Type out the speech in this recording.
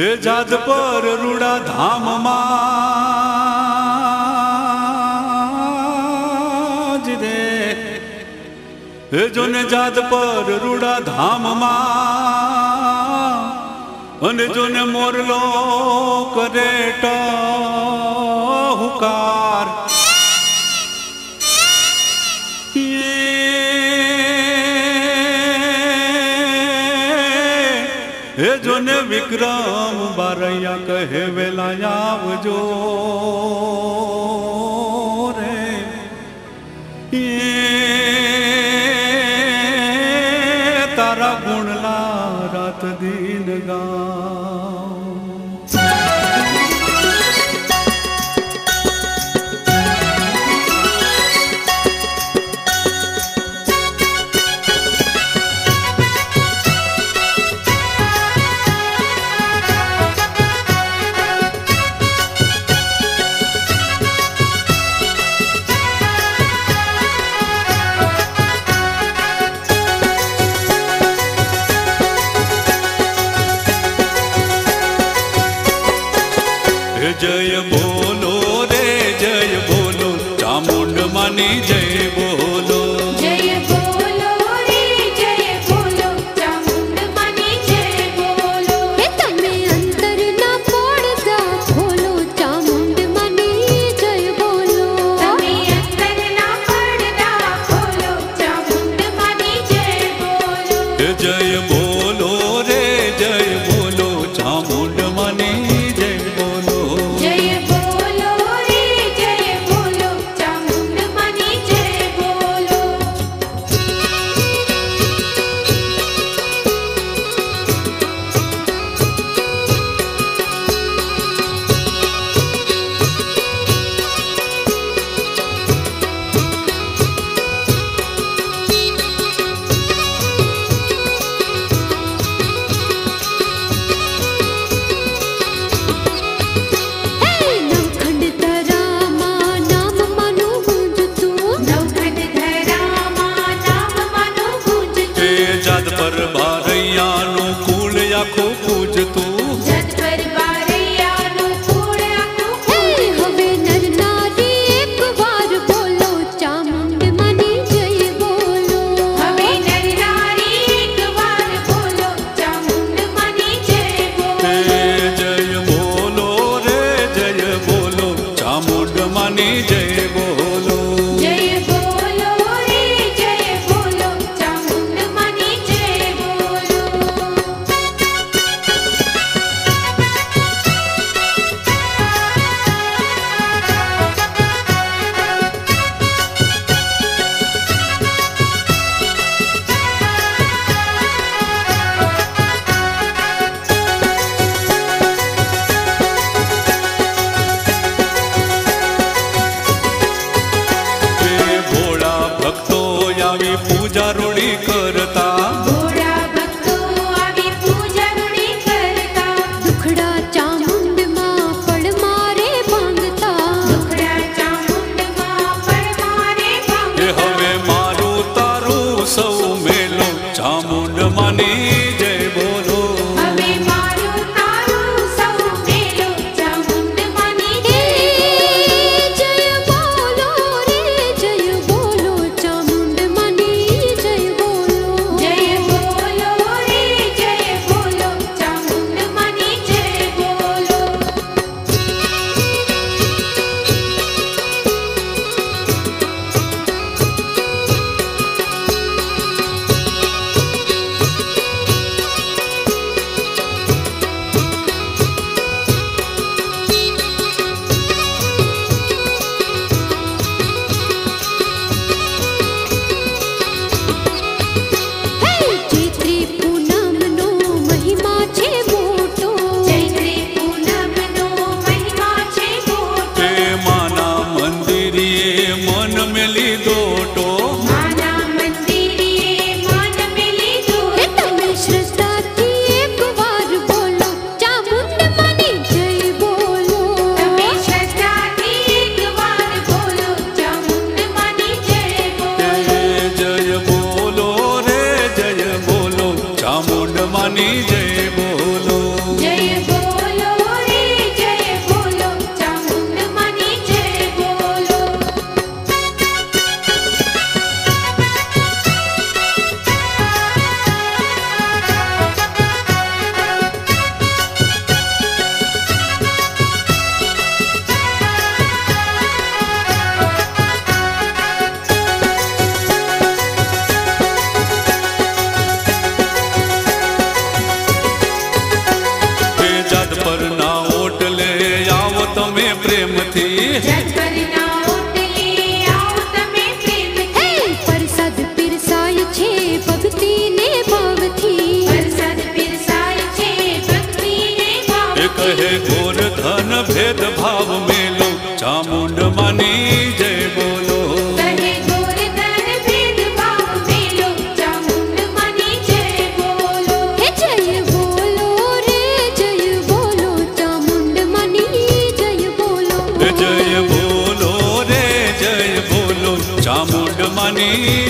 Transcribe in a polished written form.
એ જાત પર રૂડા ધામમાં જ રે એ જોને જાત પર રૂડા ધામમાં અને જોને મોરલો કરે હુકાર એ જોને વિક્રમ બારૈયા કહે વેલા આવજો રે એ તારા ગુણલા રાત દિન ગાઉં जय बोलो रे जय बोलो चामुंड मानी जय बोलो जय बोलो रे जय बोलो चामुंड मानी जय बोलो हे तमे अंतर ना पड़दा बोलो चामुंड मानी जय बोलो तमे अंतर ना पड़दा बोलो चामुंड मानी जय बोलो जय बोलो रे जय बोलो चामुंड मानी जद पर बारैया नु कूल आखो पूजतू जद पर बारैया नु कूल आखो हवे नर नारी एक बार बोलो चामुंड मानी जय बोलो हवे नर नारी एक बार बोलो चामुंड मानी जय बोलो जय बोलो रे जय बोलो चामुंड मानी जय बोलो जय बोलो रे जय बोलो चामुंड मानी जय बोलो पूजा रूढ़ी करता भोळा भक्तो आवी पूजा रूढ़ी करता दुखड़ा चामुंड मां पड़ मारे भांगता दुखड़ा चामुंड मां पड़ मारे भांगता हवे मारू तारू सौ मेलो चामुंड मानी जय बोलो हवे मारू तारू सौ मेलो चामुंड मानी जय बोलो रे जय बोलो चामुंड मानी जय बोलो માની